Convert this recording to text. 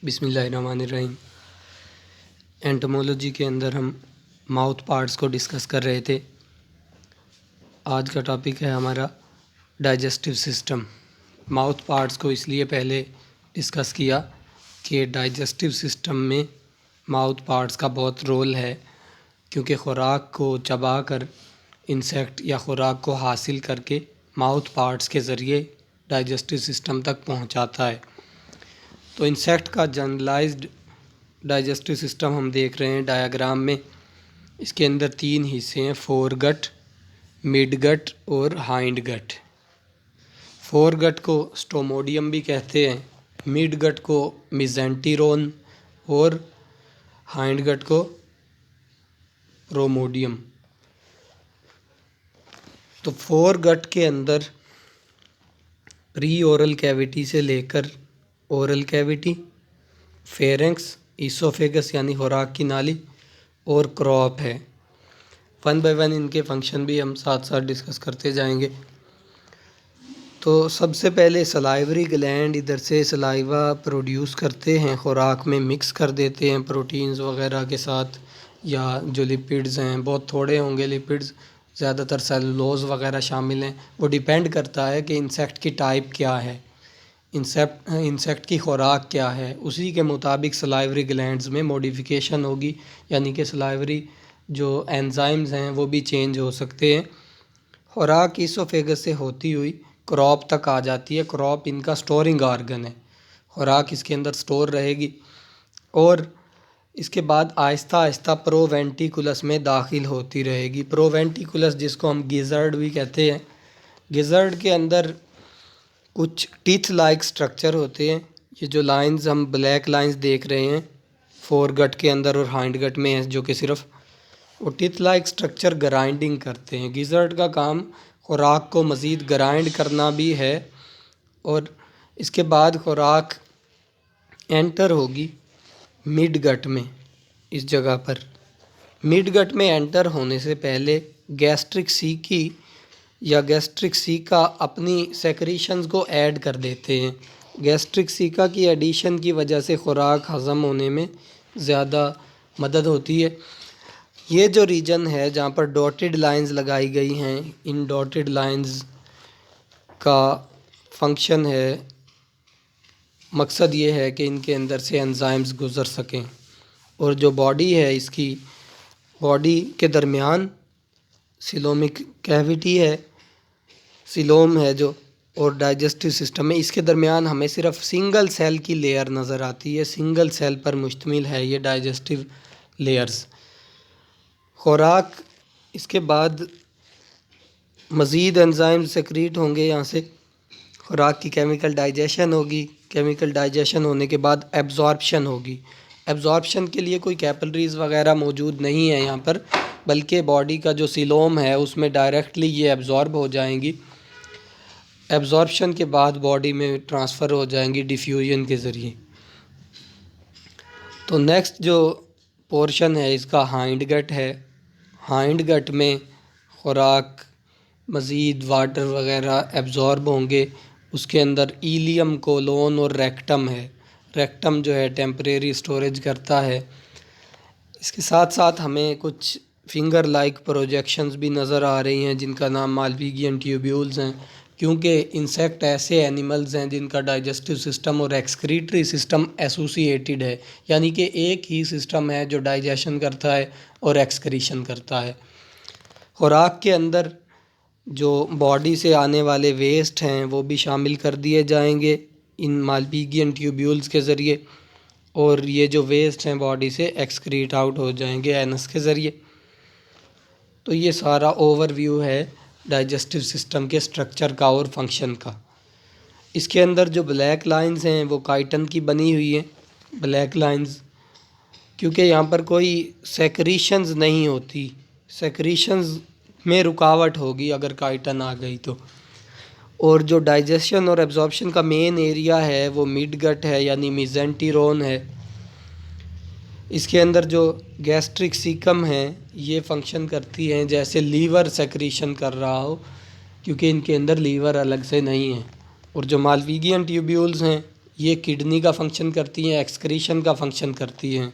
بسم اللہ الرحمن الرحیم۔ اینٹمولوجی کے اندر ہم ماؤتھ پارٹس کو ڈسکس کر رہے تھے۔ آج کا ٹاپک ہے ہمارا ڈائجسٹو سسٹم۔ ماؤتھ پارٹس کو اس لیے پہلے ڈسکس کیا کہ ڈائجسٹو سسٹم میں ماؤتھ پارٹس کا بہت رول ہے، کیونکہ خوراک کو چبا کر انسیکٹ یا خوراک کو حاصل کر کے ماؤتھ پارٹس کے ذریعے ڈائجسٹو سسٹم تک پہنچاتا ہے۔ تو انسیکٹ کا جنرلائزڈ ڈائجسٹو سسٹم ہم دیکھ رہے ہیں ڈایاگرام میں۔ اس کے اندر 3 حصے ہیں، فور گٹ، مڈ گٹ اور ہائنڈ گٹ۔ فور گٹ کو سٹوموڈیم بھی کہتے ہیں، مڈ گٹ کو میزینٹیرون اور ہائنڈ گٹ کو پروموڈیم۔ تو فور گٹ کے اندر پری اورل کیویٹی سے لے کر اورل کیویٹی، فیرنکس، ایسوفیگس یعنی خوراک کی نالی اور کراپ ہے۔ 1 بائی 1 ان کے فنکشن بھی ہم ساتھ ساتھ ڈسکس کرتے جائیں گے۔ تو سب سے پہلے سلائیوری گلینڈ ادھر سے سلائیوا پروڈیوس کرتے ہیں، خوراک میں مکس کر دیتے ہیں پروٹینز وغیرہ کے ساتھ، یا جو لپڈز ہیں بہت تھوڑے ہوں گے لپڈز، زیادہ تر سیلولوز وغیرہ شامل ہیں۔ وہ ڈیپینڈ کرتا ہے کہ انسیکٹ کی ٹائپ کیا ہے، انسیکٹ کی خوراک کیا ہے، اسی کے مطابق سلائیوری گلینڈز میں موڈیفیکیشن ہوگی، یعنی کہ سلائیوری جو انزائمز ہیں وہ بھی چینج ہو سکتے ہیں۔ خوراک ایسوفیگس سے ہوتی ہوئی کراپ تک آ جاتی ہے۔ کراپ ان کا سٹورنگ آرگن ہے، خوراک اس کے اندر سٹور رہے گی، اور اس کے بعد آہستہ آہستہ پرو وینٹیکولس میں داخل ہوتی رہے گی۔ پرو وینٹیکولس جس کو ہم گیزرڈ بھی کہتے ہیں، گیزرڈ کے اندر کچھ ٹیتھ لائک سٹرکچر ہوتے ہیں۔ یہ جو لائنز ہم بلیک لائنز دیکھ رہے ہیں فور گٹ کے اندر اور ہائنڈ گٹ میں ہیں، جو کہ صرف وہ ٹیتھ لائک سٹرکچر گرائنڈنگ کرتے ہیں۔ گیزرڈ کا کام خوراک کو مزید گرائنڈ کرنا بھی ہے، اور اس کے بعد خوراک انٹر ہوگی مڈ گٹ میں۔ اس جگہ پر مڈ گٹ میں انٹر ہونے سے پہلے گیسٹرک سیکی یا گیسٹرک سیکا اپنی سیکریشنز کو ایڈ کر دیتے ہیں۔ گیسٹرک سیکا کی ایڈیشن کی وجہ سے خوراک ہضم ہونے میں زیادہ مدد ہوتی ہے۔ یہ جو ریجن ہے جہاں پر ڈاٹڈ لائنز لگائی گئی ہیں، ان ڈاٹڈ لائنز کا فنکشن ہے، مقصد یہ ہے کہ ان کے اندر سے انزائمز گزر سکیں، اور جو باڈی ہے اس کی باڈی کے درمیان سیلومک کیویٹی ہے، سیلوم ہے جو، اور ڈائجسٹو سسٹم ہے، اس کے درمیان ہمیں صرف سنگل سیل کی لیئر نظر آتی ہے۔ سنگل سیل پر مشتمل ہے یہ ڈائجسٹو لیئرز۔ خوراک اس کے بعد مزید انزائم سیکریٹ ہوں گے، یہاں سے خوراک کی کیمیکل ڈائجیشن ہوگی، کیمیکل ڈائجیشن ہونے کے بعد ایبزارپشن ہوگی۔ ایبزارپشن کے لیے کوئی کیپلریز وغیرہ موجود نہیں ہے یہاں پر، بلکہ باڈی کا جو سیلوم ہے اس میں ڈائریکٹلی یہ ایبزارب ہو جائیں گی۔ ایبزارپشن کے بعد باڈی میں ٹرانسفر ہو جائیں گی ڈیفیوژن کے ذریعے۔ تو نیکسٹ جو پورشن ہے اس کا ہائنڈ گٹ ہے۔ ہائنڈ گٹ میں خوراک مزید واٹر وغیرہ ایبزارب ہوں گے۔ اس کے اندر ایلیم، کولون اور ریکٹم ہے۔ ریکٹم جو ہے ٹیمپریری سٹوریج کرتا ہے۔ اس کے ساتھ ساتھ ہمیں کچھ فنگر لائک پروجیکشنز بھی نظر آ رہی ہیں جن کا نام مالپیگین ٹیوبیولز ہیں، کیونکہ انسیکٹ ایسے اینیملز ہیں جن کا ڈائجسٹو سسٹم اور ایکسکریٹری سسٹم ایسوسیٹیڈ ہے، یعنی کہ ایک ہی سسٹم ہے جو ڈائجیشن کرتا ہے اور ایکسکریشن کرتا ہے۔ خوراک کے اندر جو باڈی سے آنے والے ویسٹ ہیں وہ بھی شامل کر دیے جائیں گے ان مالپیگین ٹیوبیولز کے ذریعے، اور یہ جو ویسٹ ہیں باڈی سے ایکسکریٹ آؤٹ ہو جائیں گے اینس کے ذریعے۔ تو یہ سارا اوور ویو ہے ڈائجسٹو سسٹم کے سٹرکچر کا اور فنکشن کا۔ اس کے اندر جو بلیک لائنز ہیں وہ کائٹن کی بنی ہوئی ہیں، بلیک لائنز، کیونکہ یہاں پر کوئی سیکریشنز نہیں ہوتی، سیکریشنز میں رکاوٹ ہوگی اگر کائٹن آ گئی تو۔ اور جو ڈائجیشن اور ایبزارپشن کا مین ایریا ہے وہ مڈ گٹ ہے، یعنی میزینٹیرون ہے۔ اس کے اندر جو گیسٹرک سیکم ہے یہ فنکشن کرتی ہیں جیسے لیور سیکریشن کر رہا ہو، کیونکہ ان کے اندر لیور الگ سے نہیں ہے۔ اور جو مالپیگین ٹیوبیولز ہیں یہ کڈنی کا فنکشن کرتی ہیں، ایکسکریشن کا فنکشن کرتی ہیں،